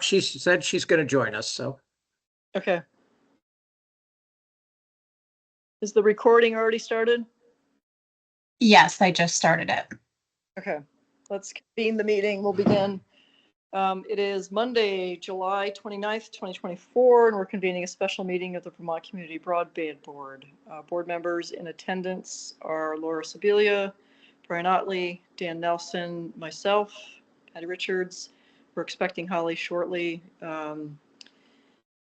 She said she's going to join us, so. Okay. Is the recording already started? Yes, I just started it. Okay, let's convene the meeting. We'll begin. It is Monday, July 29th, 2024, and we're convening a special meeting of the Vermont Community Broadband Board. Board members in attendance are Laura Sibilia, Brian Otley, Dan Nelson, myself, Patty Richards. We're expecting Holly shortly, but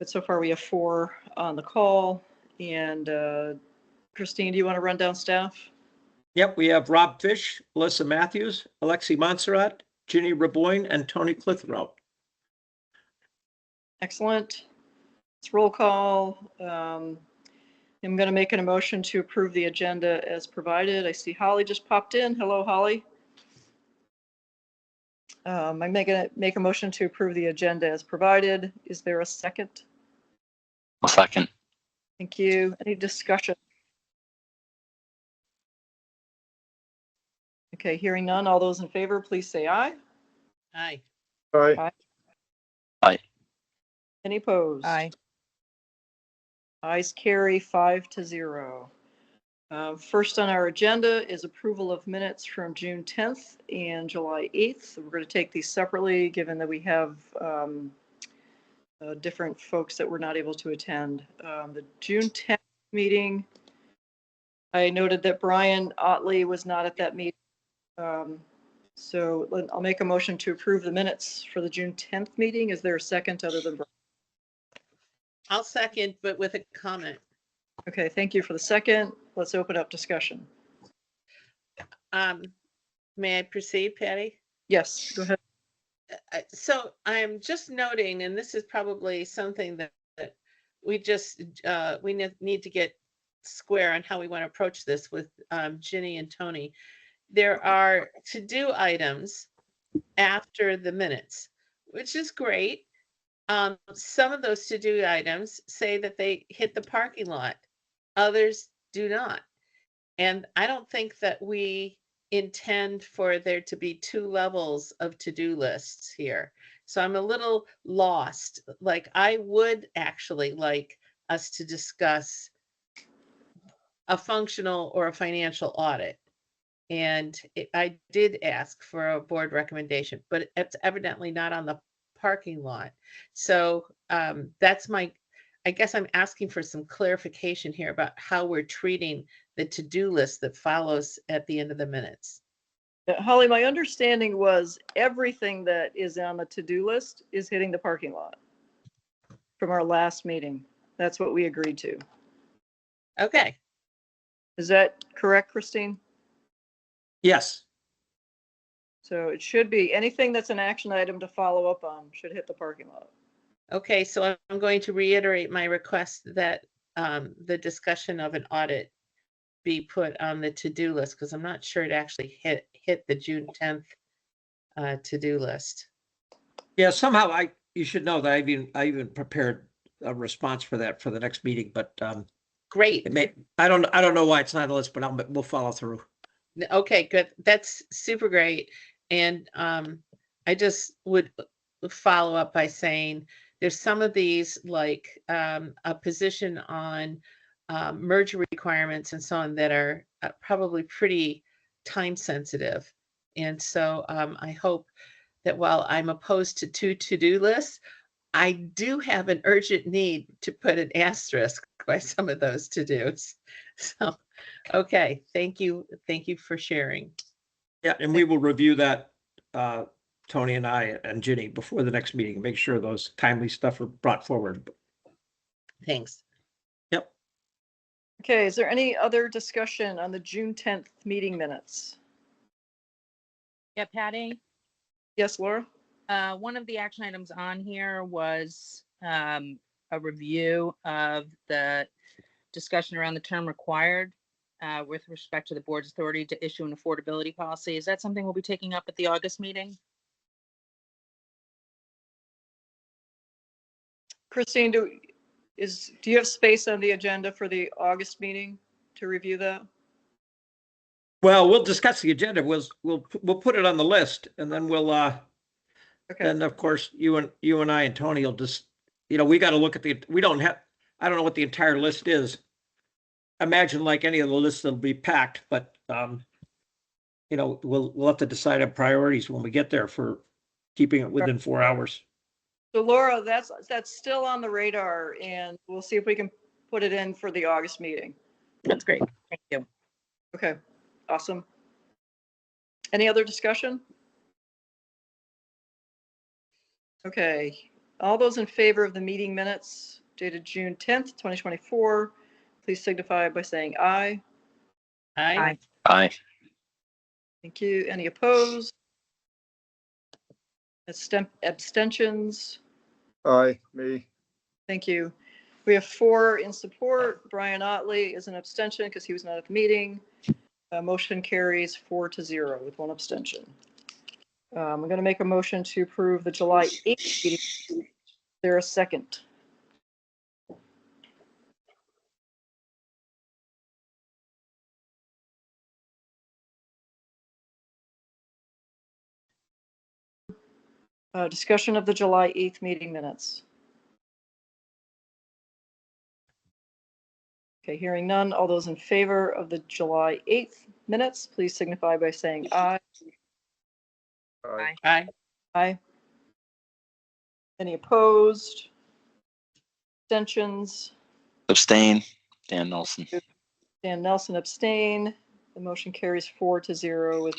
so far we have 4 on the call. And Christine, do you want to run down staff? Yep, we have Rob Fish, Melissa Matthews, Alexi Montserrat, Ginny Raboyne, and Tony Clitheroe. Excellent. It's roll call. I'm going to make an motion to approve the agenda as provided. I see Holly just popped in. Hello, Holly. I'm going to make a motion to approve the agenda as provided. Is there a second? A second. Thank you. Any discussion? Okay, hearing none. All those in favor, please say aye. Aye. Aye. Aye. Any opposed? Aye. Ayes carry 5-0. First on our agenda is approval of minutes from June 10th and July 8th. We're going to take these separately, given that we have different folks that were not able to attend. The June 10th meeting, I noted that Brian Otley was not at that meeting. So I'll make a motion to approve the minutes for the June 10th meeting. Is there a second other than Brian? I'll second, but with a comment. Okay, thank you for the second. Let's open up discussion. May I proceed, Patty? Yes, go ahead. So I'm just noting, and this is probably something that we just, we need to get square on how we want to approach this with Ginny and Tony. There are to-do items after the minutes, which is great. Some of those to-do items say that they hit the parking lot. Others do not. And I don't think that we intend for there to be 2 levels of to-do lists here. So I'm a little lost. Like, I would actually like us to discuss a functional or a financial audit. And I did ask for a board recommendation, but it's evidently not on the parking lot. So that's I guess I'm asking for some clarification here about how we're treating the to-do list that follows at the end of the minutes. Holly, my understanding was everything that is on the to-do list is hitting the parking lot from our last meeting. That's what we agreed to. Okay. Is that correct, Christine? Yes. So it should be anything that's an action item to follow up on should hit the parking lot. Okay, so I'm going to reiterate my request that the discussion of an audit be put on the to-do list, because I'm not sure it actually hit the June 10th to-do list. Yeah, somehow you should know that I even prepared a response for that for the next meeting, but Great. I don't know why it's not on the list, but we'll follow through. Okay, good. That's super great. And I just would follow up by saying there's some of these, like a position on merger requirements and so on, that are probably pretty time sensitive. And so I hope that while I'm opposed to 2 to-do lists, I do have an urgent need to put an asterisk by some of those to-dos. So, okay, thank you. Thank you for sharing. Yeah, and we will review that, Tony and I and Ginny, before the next meeting, make sure those timely stuff are brought forward. Thanks. Yep. Okay, is there any other discussion on the June 10th meeting minutes? Yeah, Patty, Yes, Laura? one of the action items on here was a review of the discussion around the term required with respect to the board's authority to issue an affordability policy. Is that something we'll be taking up at the August meeting? Christine, do you have space on the agenda for the August meeting to review that? Well, we'll discuss the agenda. We'll put it on the list, and then we'll Okay, then of course, you and I and Tony will just, we got to look at I don't know what the entire list is. Imagine like any of the lists that'll be packed, but, we'll have to decide on priorities when we get there for keeping it within 4 hours. so Laura, that's still on the radar, and we'll see if we can put it in for the August meeting. That's great. Thank you. Okay, awesome. Any other discussion? Okay, all those in favor of the meeting minutes dated June 10th, 2024, please signify by saying aye. Aye. Aye. Thank you. Any opposed? Abstentions? Aye, me. Thank you. We have 4 in support. Brian Otley is an abstention because he was not at the meeting. Motion carries 4-0 with 1 abstention. I'm going to make a motion to approve the July 8th meeting. Is there a second? Discussion of the July 8th meeting minutes. Okay, hearing none. All those in favor of the July 8th minutes, please signify by saying aye. Aye. Aye. Aye. Any opposed? Abstentions? Abstain. Dan Nelson. Dan Nelson abstain. The motion carries 4-0 with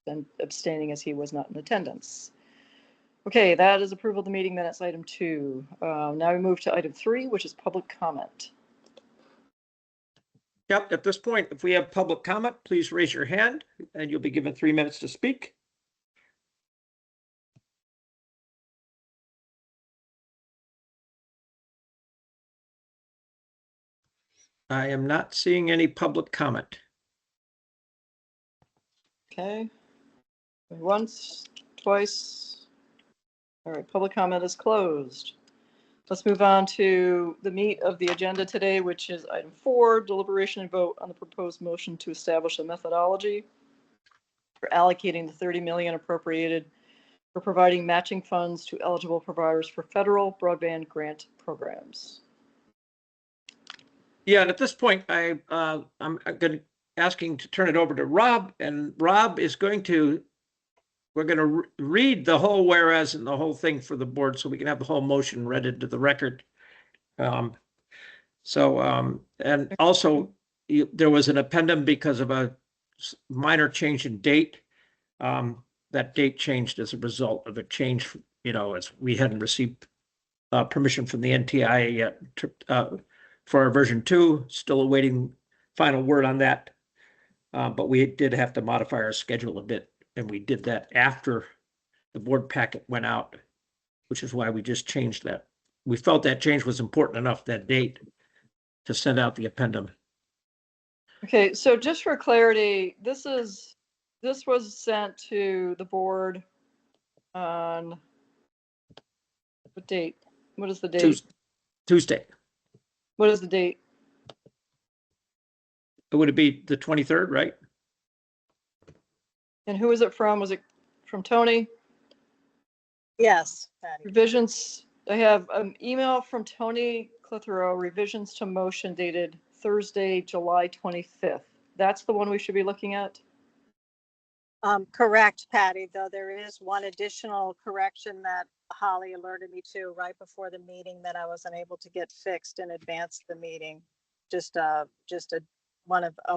Dan abstaining as he was not in attendance. Okay, that is approval of the meeting minutes, item 2. Now we move to item 3, which is public comment. Yep, at this point, if we have public comment, please raise your hand and you'll be given 3 minutes to speak. I am not seeing any public comment. Okay. Once, twice. All right, public comment is closed. Let's move on to the meat of the agenda today, which is item 4, deliberation and vote on the proposed motion to establish a methodology for allocating the $30 million appropriated for providing matching funds to eligible providers for federal broadband grant programs. Yeah, and at this point, I'm asking to turn it over to Rob, and Rob is we're going to read the whole whereas and the whole thing for the board so we can have the whole motion read into the record. And also there was an addendum because of a minor change in date. That date changed as a result of a change, as we hadn't received permission from the NTIA yet for our version 2, still awaiting final word on that. But we did have to modify our schedule a bit. And we did that after the board packet went out, which is why we just changed that. We felt that change was important enough that date to send out the addendum. Okay, so just for clarity, this was sent to the board on what date? What is the date? Tuesday. What is the date? Would it be the 23rd, right? And who is it from? Was it from Tony? Yes, Patty. Revisions, I have an email from Tony Clitheroe, revisions to motion dated Thursday, July 25th. That's the one we should be looking at? Correct, Patty, though there is one additional correction that Holly alerted me to right before the meeting that I wasn't able to get fixed in advance of the meeting. Just a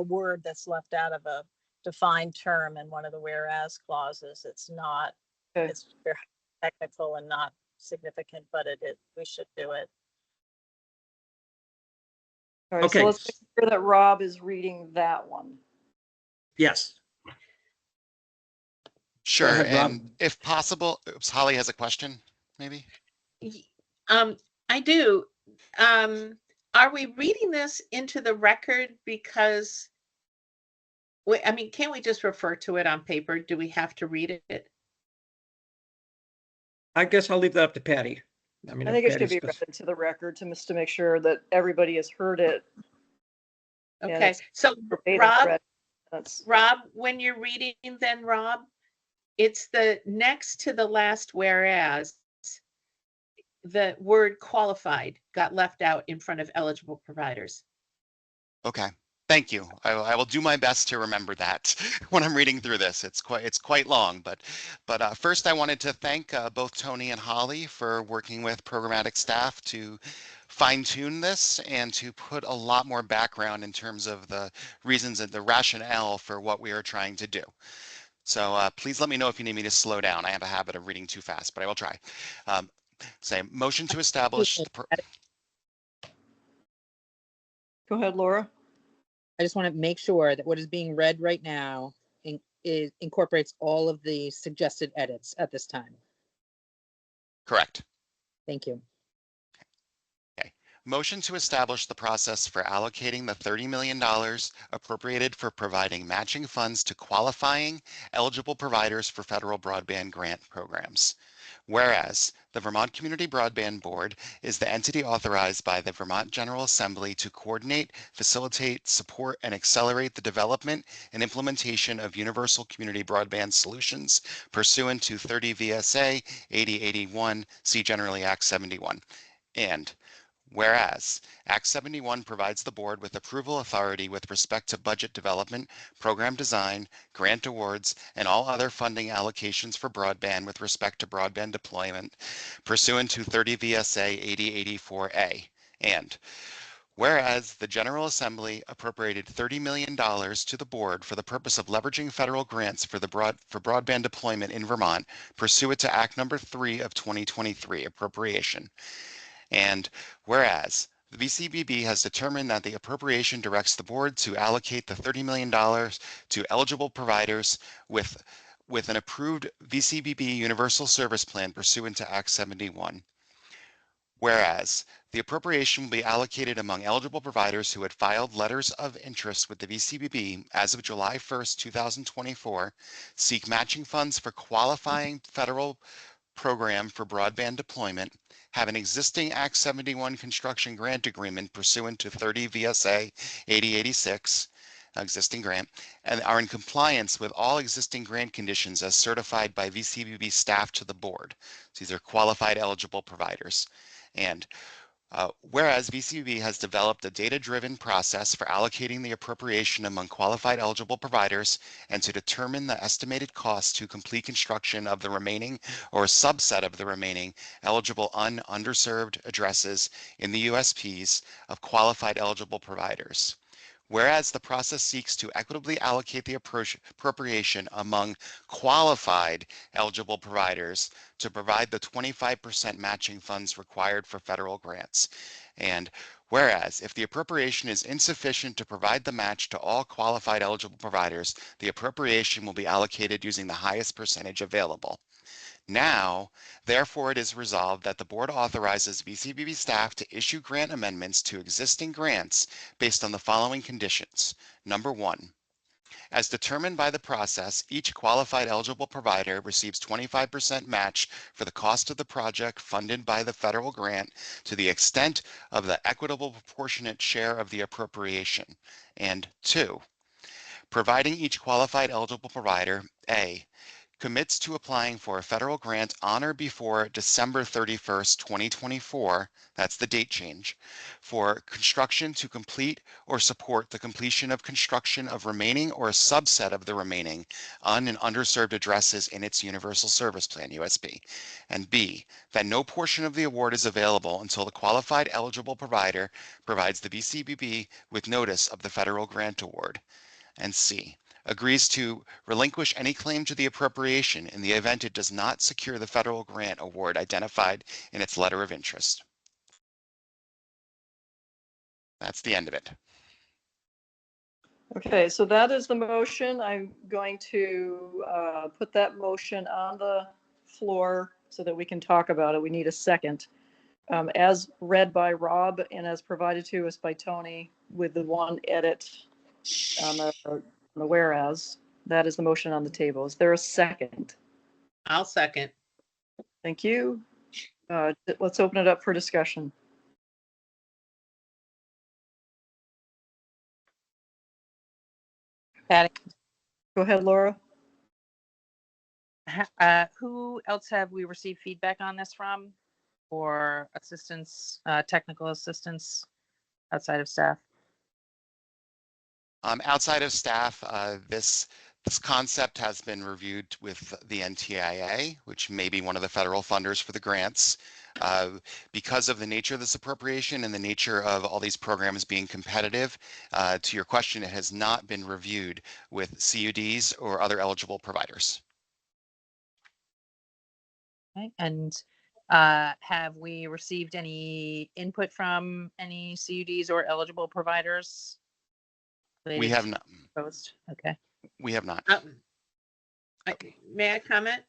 word that's left out of a defined term in one of the whereas clauses. It's not, Okay. it's very technical and not significant, but we should do it. All right, Okay. so let's make sure that Rob is reading that one. Yes. Sure, ahead, Rob. and if possible, oops, Holly has a question, maybe? I do. Are we reading this into the record because can't we just refer to it on paper? Do we have to read it? I guess I'll leave that up to Patty. I think it should be read into the record to make sure that everybody has heard it. and Okay, it's so verbatim Rob, read. That's Rob, when you're reading then, Rob, it's the next to the last whereas. The word qualified got left out in front of eligible providers. Okay, thank you. I will do my best to remember that when I'm reading through this. It's quite long, but first I wanted to thank both Tony and Holly for working with programmatic staff to fine tune this and to put a lot more background in terms of the reasons and the rationale for what we are trying to do. So please let me know if you need me to slow down. I have a habit of reading too fast, but I will try. Say motion to establish the Go ahead, Laura. I just want to make sure that what is being read right now incorporates all of the suggested edits at this time. correct. Thank you. Motion to establish the process for allocating the $30 million appropriated for providing matching funds to qualifying eligible providers for federal broadband grant programs. Whereas the Vermont Community Broadband Board is the entity authorized by the Vermont General Assembly to coordinate, facilitate, support, and accelerate the development and implementation of universal community broadband solutions pursuant to 30 VSA 8081, see generally Act 71. And whereas Act 71 provides the board with approval authority with respect to budget development, program design, grant awards, and all other funding allocations for broadband with respect to broadband deployment pursuant to 30 VSA 8084A. And whereas the General Assembly appropriated $30 million to the board for the purpose of leveraging federal grants for broadband deployment in Vermont pursuant to Act Number 3 of 2023 appropriation. And whereas the VCBB has determined that the appropriation directs the board to allocate the $30 million to eligible providers with an approved VCBB Universal Service Plan pursuant to Act 71. Whereas the appropriation will be allocated among eligible providers who had filed letters of interest with the VCBB as of July 1st, 2024, seek matching funds for qualifying federal program for broadband deployment, have an existing Act 71 construction grant agreement pursuant to 30 VSA 8086, existing grant, and are in compliance with all existing grant conditions as certified by VCBB staff to the board. So these are qualified eligible providers. And whereas VCBB has developed a data-driven process for allocating the appropriation among qualified eligible providers and to determine the estimated cost to complete construction of the remaining or a subset of the remaining eligible underserved addresses in the USPs of qualified eligible providers. Whereas the process seeks to equitably allocate the appropriation among qualified eligible providers to provide the 25% matching funds required for federal grants. And whereas if the appropriation is insufficient to provide the match to all qualified eligible providers, the appropriation will be allocated using the highest percentage available. Now, therefore, it is resolved that the board authorizes VCBB staff to issue grant amendments to existing grants based on the following conditions. Number one, as determined by the process, each qualified eligible provider receives 25% match for the cost of the project funded by the federal grant to the extent of the equitable proportionate share of the appropriation. And two, providing each qualified eligible provider, A, commits to applying for a federal grant on or before December 31st, 2024, that's the date change, for construction to complete or support the completion of construction of remaining or a subset of the remaining un- and underserved addresses in its Universal Service Plan, USB. And B, that no portion of the award is available until the qualified eligible provider provides the VCBB with notice of the federal grant award. And C, agrees to relinquish any claim to the appropriation in the event it does not secure the federal grant award identified in its letter of interest. That's the end of it. Okay, so that is the motion. I'm going to put that motion on the floor so that we can talk about it. We need a second. As read by Rob and as provided to us by Tony with the one edit on the whereas. That is the motion on the table. Is there a second? I'll second. Thank you. Let's open it up for discussion. Patty, Go ahead, Laura. Who else have we received feedback on this from? Or assistance, technical assistance outside of staff? Outside of staff, this concept has been reviewed with the NTIA, which may be one of the federal funders for the grants. Because of the nature of this appropriation and the nature of all these programs being competitive, to your question, it has not been reviewed with CUDs or other eligible providers. Okay. And have we received any input from any CUDs or eligible providers? We have not. Post. Okay. We have not. May I comment?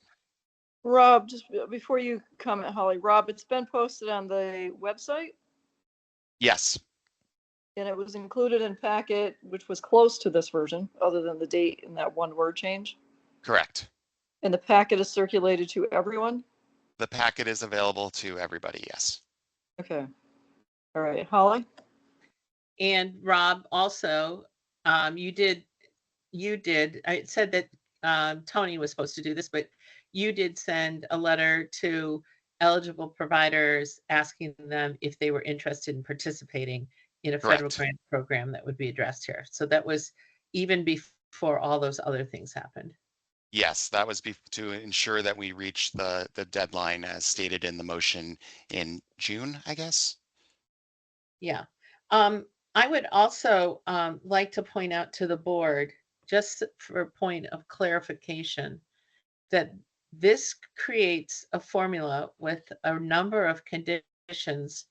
Rob, just before you comment, Holly, Rob, it's been posted on the website Yes, and it was included in packet, which was close to this version, other than the date and that one word change. correct. And the packet is circulated to everyone? The packet is available to everybody, yes. Okay. All right, Holly? And Rob, also, you did, I said that Tony was supposed to do this, but you did send a letter to eligible providers asking them if they were interested in participating in a federal Correct. grant program that would be addressed here. So that was even before all those other things happened. Yes, that was to ensure that we reach the deadline as stated in the motion in June, I guess. Yeah. I would also like to point out to the board, just for a point of clarification, that this creates a formula with a number of conditions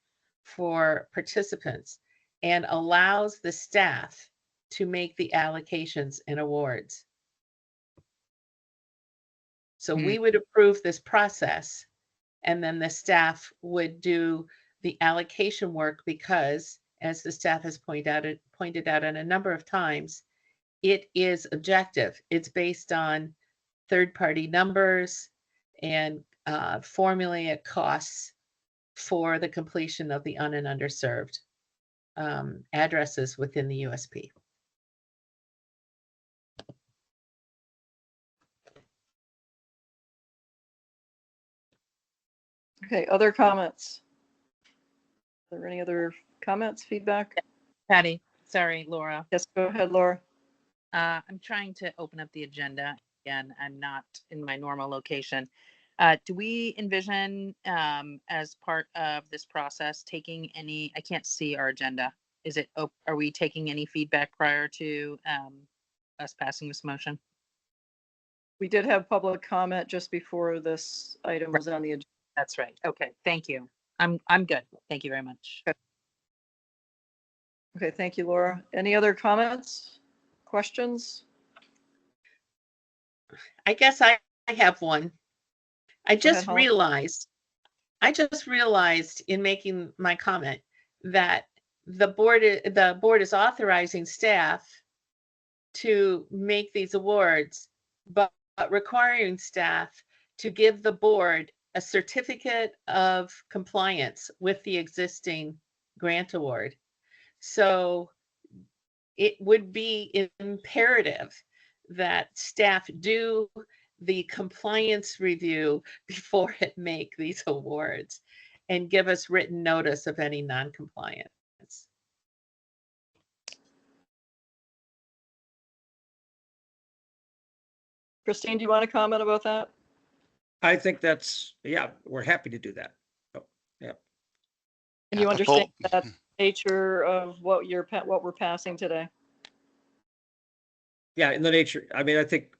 for participants and allows the staff to make the allocations and awards. So we would approve this process, and then the staff would do the allocation work because, as the staff has pointed out a number of times, it is objective. It's based on third-party numbers and formulaic costs for the completion of the un- and underserved addresses within the USP. Okay, other comments? Are there any other comments, feedback? Patty, sorry, Laura. Yes, go ahead, Laura. I'm trying to open up the agenda. Again, I'm not in my normal location. Do we envision, as part of this process, taking any, I can't see our agenda. Is it, are we taking any feedback prior to us passing this motion? We did have public comment just before this item was on the agenda. That's right. Okay, thank you. I'm good. Thank you very much. Okay, thank you, Laura. Any other comments, questions? I guess I have one. I Go ahead, just Holly. realized in making my comment that the board is authorizing staff to make these awards, but requiring staff to give the board a certificate of compliance with the existing grant award. So it would be imperative that staff do the compliance review before it make these awards and give us written notice of any non-compliance. Christine, do you want to comment about that? I think that's, yeah, we're happy to do that. Oh, yeah. And you Yeah, understand that nature of what we're passing today? Yeah, in the nature, I mean, I think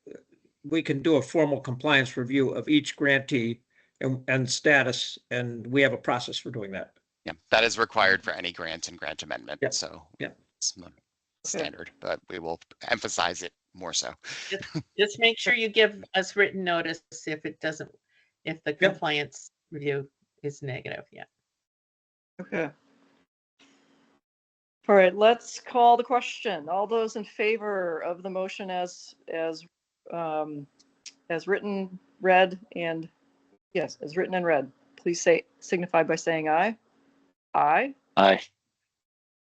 we can do a formal compliance review of each grantee and status, and we have a process for doing that. Yeah, that is required for any grant and grant amendment. Yeah, So yeah. it's standard, but we will emphasize it more so. Just make sure you give us written notice if the compliance review is negative. Yeah. Okay. All right, let's call the question. All those in favor of the motion as written, read, and yes, as written and read, please signify by saying aye. Aye. Aye.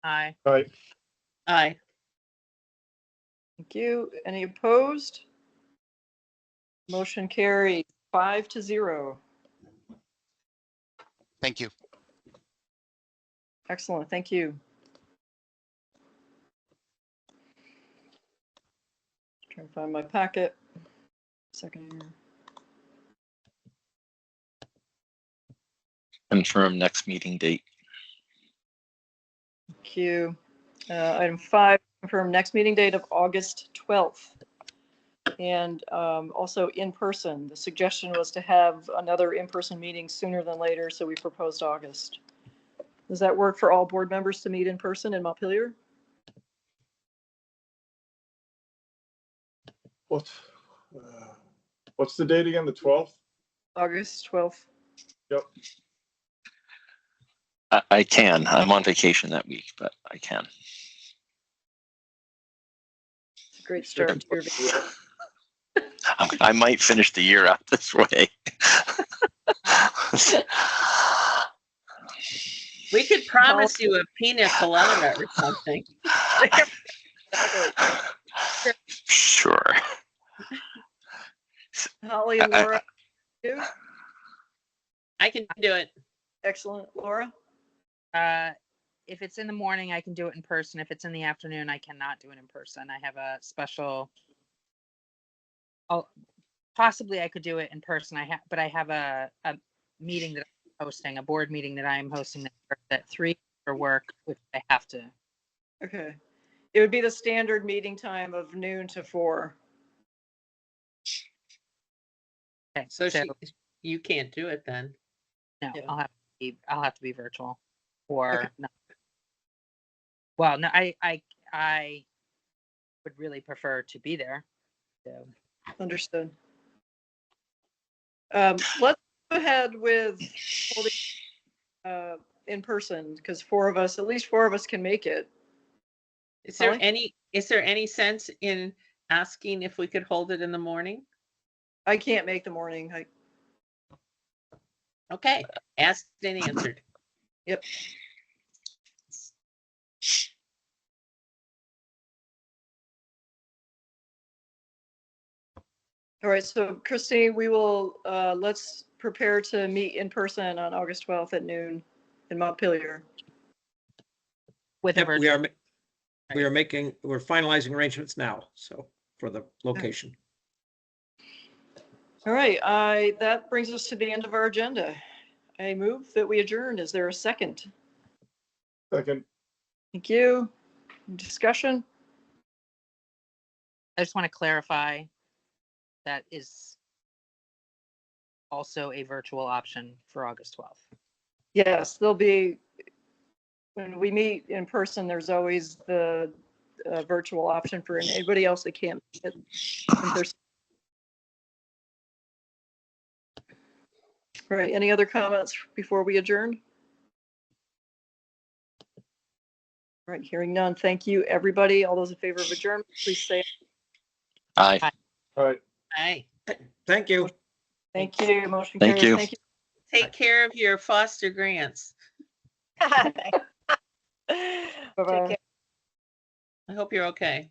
Aye. Aye. Aye. Thank you. Any opposed? Motion carried 5-0. Thank you. Excellent, thank you. Trying to find my packet. Second here. Confirm next meeting date. Thank you. Item 5, confirm next meeting date of August 12th. And also in person. The suggestion was to have another in-person meeting sooner than later, so we proposed August. Does that work for all board members to meet in person in Montpelier? What's the date again? The 12th? August 12th. Yep. I can. I'm on vacation that week, but I can. It's a great start to your vacation. I might finish the year out this way. We could promise you a pina colada or something. Sure. Holly and Laura, you? I can do it. Excellent. Laura? If it's in the morning, I can do it in person. If it's in the afternoon, I cannot do it in person. I have a special. Oh, possibly I could do it in person. But I have a meeting that I'm hosting, a board meeting that I am hosting at 3 for work, which I have to. Okay. It would be the standard meeting time of noon to 4. Okay, So you can't do it then. no, Yeah. I'll have to be virtual, or Okay. no. Well, no, I would really prefer to be there. So. Understood. Let's go ahead with holding in person, because at least four of us can make it. Is there Holly? any sense in asking if we could hold it in the morning? I can't make the morning. Okay, asked and answered. Yep. All right, so Christine, we will, let's prepare to meet in person on August 12th at noon in Montpelier. With a Yep, virtual. we're finalizing arrangements now, so for the location. All right, that brings us to the end of our agenda. I move that we adjourn. Is there a second? Second. Thank you. Discussion? I just want to clarify that is also a virtual option for August 12th. Yes, there'll be, when we meet in person, there's always the virtual option for anybody else that can't meet in person. All right, any other comments before we adjourn? All right, hearing none. Thank you, everybody. All those in favor of adjournment, please say Aye. All right. Aye. Thank you. thank you. Motion Thank carries. you. Thank you. Take care of your foster grants. Bye-bye. I hope you're okay.